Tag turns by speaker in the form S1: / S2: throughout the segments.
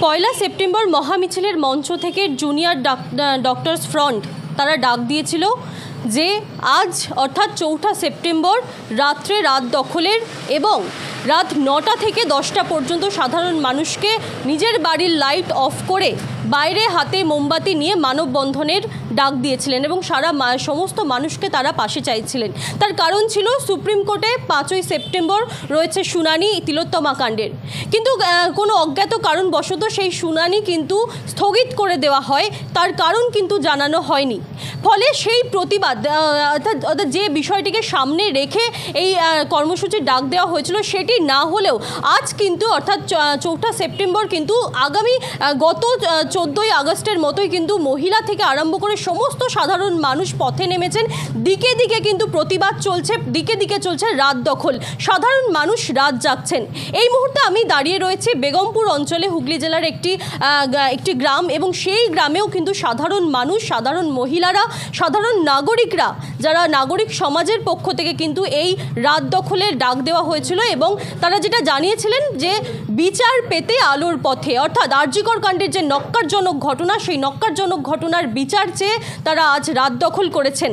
S1: পয়লা September মহামিছিলের মঞ্চ থেকে junior doctors front তারা ডাক দিয়েছিল যে আজ অর্থাৎ 4ঠা সেপ্টেম্বর রাত্রে রাত দখলের এবং রাত 9টা থেকে 10টা পর্যন্ত সাধারণ মানুষকে নিজের বাড়ির লাইট অফ করে বাইরে হাতে মোমবাতি নিয়ে মানববন্ধনের ডাক দিয়েছিলেন এবং সমস্ত মানুষকে তারা পাশে চাইছিলেন। তার কারণ ছিল সুপ্রিম কোর্টে 5ই সেপ্টেম্বর রয়েছে শুনানি তিলোত্তমা কাণ্ডের, কিন্তু কোনো অজ্ঞাত কারণবশত সেই শুনানি কিন্তু স্থগিত করে দেওয়া হয়, তার কারণ কিন্তু জানানো হয়নি। ফলে সেই প্রতিবাদ অর্থাৎ যে বিষয়টিকে সামনে রেখে এই কর্মসূচির ডাক দেওয়া হয়েছিল সেটি না হলেও আজ কিন্তু অর্থাৎ 4ঠা সেপ্টেম্বর কিন্তু আগামী গত 14ই আগস্টের মতোই কিন্তু মহিলা থেকে আরম্ভ করে সমস্ত সাধারণ মানুষ পথে নেমেছেন। দিকে দিকে কিন্তু প্রতিবাদ চলছে, দিকে দিকে চলছে রাত দখল, সাধারণ মানুষ রাত জাগছেন। এই মুহূর্তে আমি দাঁড়িয়ে রয়েছে বেগমপুর অঞ্চলে, হুগলি জেলার একটি গ্রাম, এবং সেই গ্রামেও কিন্তু সাধারণ মানুষ, সাধারণ মহিলারা, সাধারণ নাগরিকরা, যারা নাগরিক সমাজের পক্ষ থেকে কিন্তু এই রাত দখলের ডাক দেওয়া হয়েছিল এবং তারা যেটা জানিয়েছিলেন যে বিচার পেতে আলোর পথে, অর্থাৎ আরজিকর কাণ্ডের যে নক্কারজনক ঘটনা, সেই নক্কারজনক ঘটনার বিচার চেয়ে তারা আজ রাত দখল করেছেন।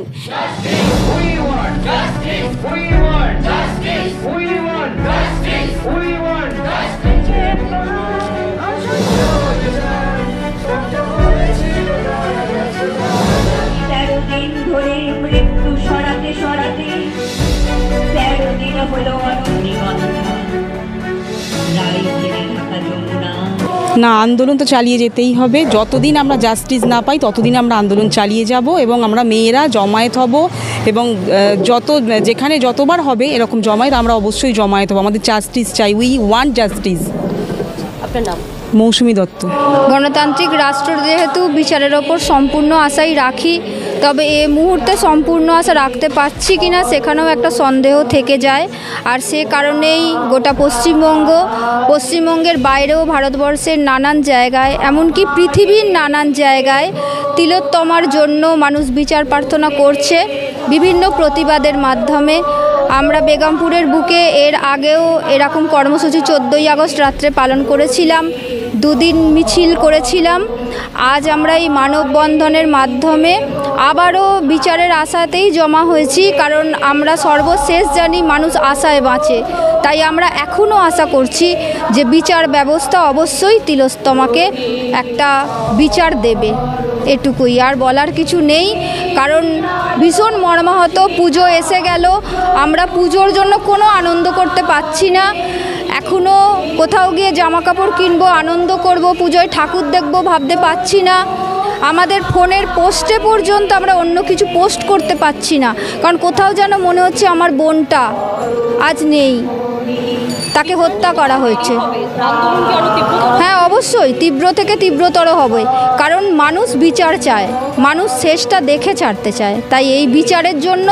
S2: না, আন্দোলন তো চালিয়ে যেতেই হবে। যতদিন আমরা জাস্টিস না পাই ততদিন আমরা আন্দোলন চালিয়ে যাব এবং আমরা মেয়েরা জমায়েত হব এবং যেখানে যতবার হবে এরকম জমায়েত আমরা অবশ্যই জমায়েত হব। আমাদের জাস্টিস চাই, উই ওয়ান্ট জাস্টিস।
S1: আপনার নাম?
S2: মৌসুমী দত্ত।
S3: গণতান্ত্রিক রাষ্ট্র যেহেতু বিচারের ওপর সম্পূর্ণ আশাই রাখি, তবে এ মুহূর্তে সম্পূর্ণ আশা রাখতে পারছি কিনা সেখানেও একটা সন্দেহ থেকে যায়। আর সে কারণেই গোটা পশ্চিমবঙ্গের বাইরেও ভারতবর্ষের নানান জায়গায়, এমনকি পৃথিবীর নানান জায়গায় তিলোত্তমার জন্য মানুষ বিচার প্রার্থনা করছে বিভিন্ন প্রতিবাদের মাধ্যমে। আমরা বেগমপুরের বুকে এর আগেও এরকম কর্মসূচি 14ই আগস্ট রাত্রে পালন করেছিলাম, 2 দিন মিছিল করেছিলাম। আজ আমরা এই মানববন্ধনের মাধ্যমে আবারও বিচারের আশাতেই জমা হয়েছি, কারণ আমরা সর্বশেষ জানি মানুষ আশায় বাঁচে। তাই আমরা এখনও আশা করছি যে বিচার ব্যবস্থা অবশ্যই তিলোত্তমাকে একটা বিচার দেবে। এটুকুই, আর বলার কিছু নেই, কারণ ভীষণ মর্মাহত। পুজো এসে গেল, আমরা পুজোর জন্য কোনো আনন্দ করতে পারছি না। এখনও কোথাও গিয়ে জামা কাপড় কিনবো, আনন্দ করব, পুজোয় ঠাকুর দেখব ভাবতে পারছি না। আমাদের ফোনের পোস্টে পর্যন্ত আমরা অন্য কিছু পোস্ট করতে পারছি না, কারণ কোথাও যেন মনে হচ্ছে আমার বোনটা আজ নেই, তাকে হত্যা করা হয়েছে। হ্যাঁ, অবশ্যই তীব্র থেকে তীব্রতর হবে, কারণ মানুষ বিচার চায়, মানুষ শেষটা দেখে ছাড়তে চায়। তাই এই বিচারের জন্য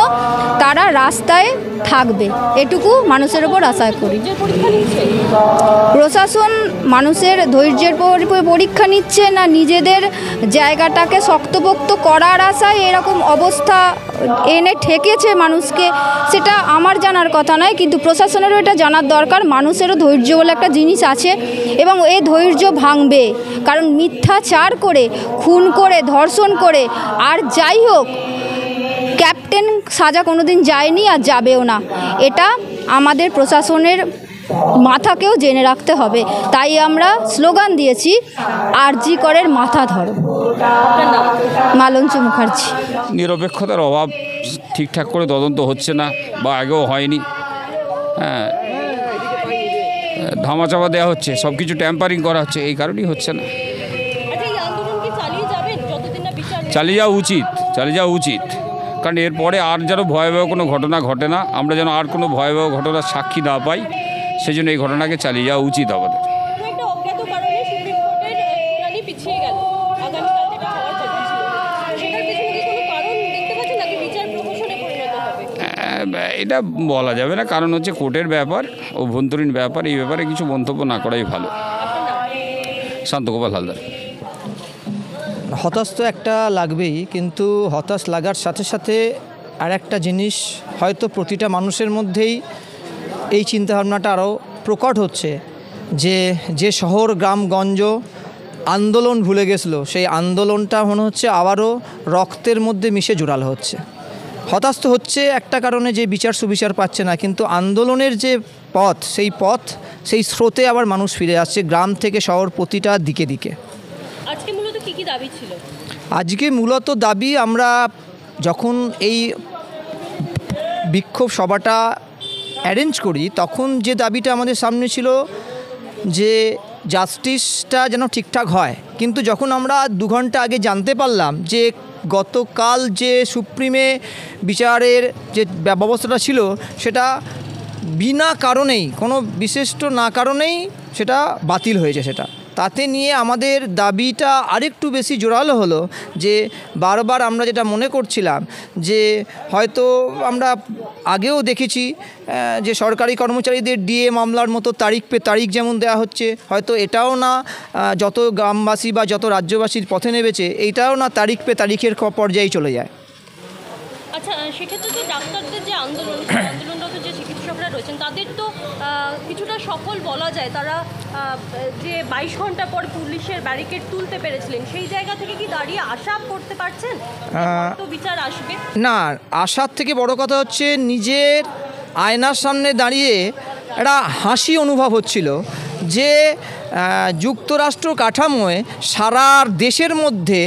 S3: তারা রাস্তায় থাকবে, এটুকু মানুষের ওপর আশা করি। প্রশাসন মানুষের ধৈর্যের পরীক্ষা নিচ্ছে না নিজেদের জায়গাটাকে শক্তপোক্ত করার আশায় এরকম অবস্থা এনে ঠেকেছে মানুষকে, সেটা আমার জানার কথা নয়, কিন্তু প্রশাসনেরও এটা জানার দরকার। মানুষেরও ধৈর্য বলে একটা জিনিস আছে এবং এই ধৈর্য ভাঙবে, কারণ মিথ্যাচার করে, খুন করে, ধর্ষণ করে, আর যাই হোক, ক্যাপ্টেন সাজা কোনোদিন যায়নি আর যাবেও না। এটা আমাদের প্রশাসনের মাথাকেও জেনে রাখতে হবে। তাই আমরা স্লোগান দিয়েছি, আরজি করের মাথা ধরো। মালঞ্চ মুখার্জি।
S4: নিরপেক্ষতার অভাব, ঠিকঠাক করে তদন্ত হচ্ছে না বা আগেও হয়নি। হ্যাঁ, ধামাচাপা দেওয়া হচ্ছে, সব কিছু ট্যাম্পারিং করা হচ্ছে, এই কারণেই হচ্ছে না। চালিয়ে যাওয়া উচিত, কারণ এরপরে আর যেন ভয়াবহ কোনো ঘটনা ঘটে না, আমরা যেন আর কোনো ভয়াবহ ঘটনার সাক্ষী না পাই, সেই জন্য এই ঘটনাকে চালিয়ে যাওয়া উচিত আমাদের। এটা বলা যাবে না, কারণ হচ্ছে কোর্টের ব্যাপার, অভ্যন্তরীণ ব্যাপার, এই ব্যাপারে কিছু মন্তব্য না করাই ভালো। শান্তগোপাল হালদার।
S5: হতাশ তো একটা লাগবেই, কিন্তু হতাশ লাগার সাথে সাথে আর একটা জিনিস হয়তো প্রতিটা মানুষের মধ্যেই এই চিন্তাভাবনাটা আরও প্রকট হচ্ছে যে শহর গ্রামগঞ্জ আন্দোলন ভুলে গেছিলো, সেই আন্দোলনটা মনে হচ্ছে আবারও রক্তের মধ্যে মিশে জোরালো হচ্ছে। হতাশ তো হচ্ছে একটা কারণে, যে বিচার সুবিচার পাচ্ছে না, কিন্তু আন্দোলনের যে পথ, সেই স্রোতে আবার মানুষ ফিরে আসছে গ্রাম থেকে শহর, প্রতিটা দিকে দিকে।
S1: আজকে মূলত কি দাবি ছিল?
S5: আজকে মূলত দাবি, আমরা যখন এই বিক্ষোভ সভাটা অ্যারেঞ্জ করি তখন যে দাবিটা আমাদের সামনে ছিল যে জাস্টিসটা যেন ঠিকঠাক হয়, কিন্তু যখন আমরা 2 ঘন্টা আগে জানতে পারলাম যে গতকাল যে সুপ্রিমে বিচারের যে ব্যবস্থাটা ছিল সেটা বিনা কারণেই, কোনো বিশিষ্ট না কারণেই সেটা বাতিল হয়েছে, সেটা তাতে নিয়ে আমাদের দাবিটা আরেকটু বেশি জোরালো হলো। যে বারবার আমরা যেটা মনে করছিলাম যে হয়তো আমরা আগেও দেখেছি যে সরকারি কর্মচারীদের ডিএ মামলার মতো তারিখ যেমন দেওয়া হচ্ছে, হয়তো এটাও না যত গ্রামবাসী বা যত রাজ্যবাসীর পথে নেমেছে এইটাও না তারিখের পর্যায়ে চলে যায়।
S1: আচ্ছা, সেক্ষেত্রে তো ডাক্তারদের যে আন্দোলনরত যে চিকিৎসকরা রয়েছেন তাদের তো কিছুটা সফল বলা যায়। তারা যে 22 ঘন্টা পর পুলিশের ব্যারিকেড তুলতে পেরেছিলেন, সেই জায়গা থেকে কি দাঁড়িয়ে আশা করতে পারছেন তো বিচার আসবে? না,
S5: আশার থেকে বড় কথা হচ্ছে নিজের আয়নার সামনে দাঁড়িয়ে একটা হাসি অনুভব হচ্ছিল যে যুক্তরাষ্ট্র কাঠামোয় সারা দেশের মধ্যে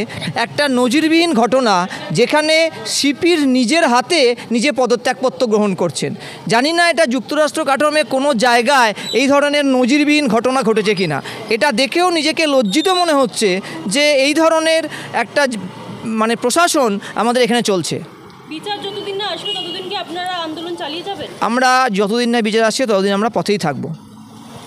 S5: একটা নজিরবিহীন ঘটনা, যেখানে সিপির নিজের হাতে নিজে পদত্যাগপত্র গ্রহণ করছেন। জানি না এটা যুক্তরাষ্ট্র কাঠামোয় কোনো জায়গায় এই ধরনের নজিরবিহীন ঘটনা ঘটেছে কিনা। এটা দেখেও নিজেকে লজ্জিত মনে হচ্ছে যে এই ধরনের একটা মানে প্রশাসন আমাদের এখানে চলছে।
S1: বিচার যতদিন না আসবে ততদিন কি আপনারা আন্দোলন চালিয়ে যাবেন?
S5: আমরা যতদিন না বিচার আসছে ততদিন আমরা পথেই থাকবো।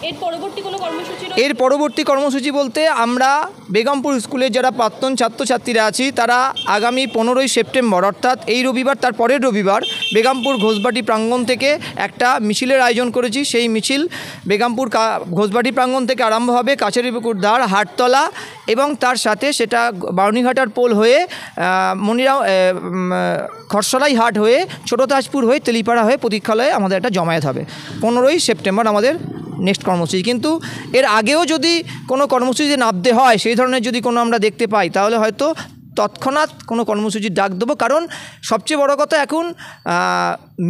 S1: এর পরবর্তী কোনো কর্মসূচি?
S5: এর পরবর্তী কর্মসূচি বলতে আমরা বেগমপুর স্কুলের যারা প্রাক্তন ছাত্রছাত্রীরা আছি তারা আগামী 15ই সেপ্টেম্বর অর্থাৎ এই রবিবার তার পরের রবিবার বেগমপুর ঘোষবাটি প্রাঙ্গণ থেকে একটা মিছিলের আয়োজন করেছি। সেই মিছিল বেগমপুর ঘোষবাটি প্রাঙ্গণ থেকে আরম্ভ হবে, কাছারিপুকুর ধার, হাটতলা এবং তার সাথে সেটা বাউনিঘাটার পোল হয়ে মনিরাও খরসলাই হাট হয়ে ছোটো তাজপুর হয়ে তেলিপাড়া হয়ে প্রতীক্ষালয়ে আমাদের একটা জমায়েত হবে। 15ই সেপ্টেম্বর আমাদের নেক্সট কর্মসূচি। কিন্তু এর আগেও যদি কোনো কর্মসূচিতে নামতে হয়, সেই ধরনের যদি কোনো আমরা দেখতে পাই, তাহলে হয়তো তৎক্ষণাৎ কোনো কর্মসূচির ডাক দেবো। কারণ সবচেয়ে বড় কথা, এখন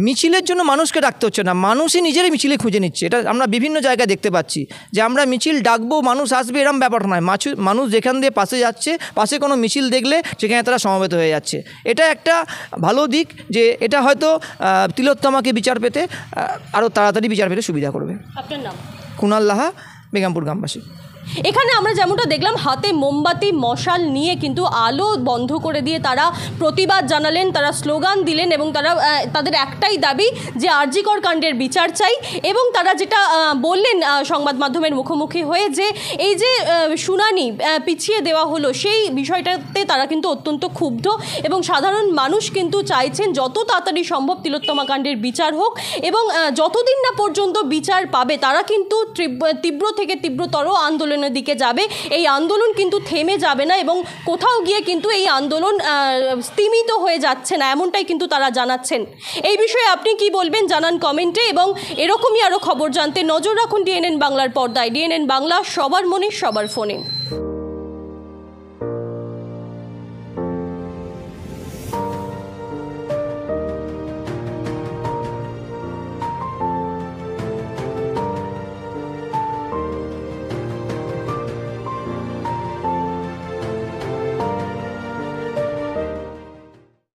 S5: মিছিলের জন্য মানুষকে ডাকতে হচ্ছে না, মানুষই নিজেরাই মিছিলে খুঁজে নিচ্ছে। এটা আমরা বিভিন্ন জায়গায় দেখতে পাচ্ছি যে আমরা মিছিল ডাকবো, মানুষ আসবে, এরম ব্যাপার নয়। মানুষ যেখান দিয়ে পাশে যাচ্ছে, পাশে কোনো মিছিল দেখলে সেখানে তারা সমবেত হয়ে যাচ্ছে। এটা একটা ভালো দিক, যে এটা হয়তো তিলোত্তমাকে বিচার পেতে আরও তাড়াতাড়ি বিচার পেতে সুবিধা করবে।
S1: আপনার নাম?
S5: কুণাল লাহা, বেগমপুর গ্রামবাসী।
S1: এখানে আমরা যেমনটা দেখলাম, হাতে মোমবাতি মশাল নিয়ে কিন্তু আলো বন্ধ করে দিয়ে তারা প্রতিবাদ জানালেন, তারা স্লোগান দিলেন এবং তাদের একটাই দাবি যে আরজি কর কাণ্ডের বিচার চাই। এবং তারা যেটা বললেন সংবাদ মাধ্যমের মুখোমুখি হয়ে, যে এই যে শুনানি পিছিয়ে দেওয়া হলো সেই বিষয়টাতে তারা কিন্তু অত্যন্ত ক্ষুব্ধ এবং সাধারণ মানুষ কিন্তু চাইছেন যত তাড়াতাড়ি সম্ভব তিলোত্তমা কাণ্ডের বিচার হোক এবং যতদিন না পর্যন্ত বিচার পাবে তারা কিন্তু তীব্র থেকে তীব্রতর আন্দোলনের দিকে যাবে। এই আন্দোলন কিন্তু থেমে যাবে না এবং কোথাও গিয়ে কিন্তু এই আন্দোলন স্তিমিত হয়ে যাচ্ছে না, এমনটাই কিন্তু তারা জানাচ্ছেন। এই বিষয়ে আপনি কি বলবেন জানান কমেন্টে, এবং এরকমই আরও খবর জানতে নজর রাখুন ডিএনএন বাংলার পর্দায়। ডিএনএন বাংলা, সবার মনে সবার ফোনে।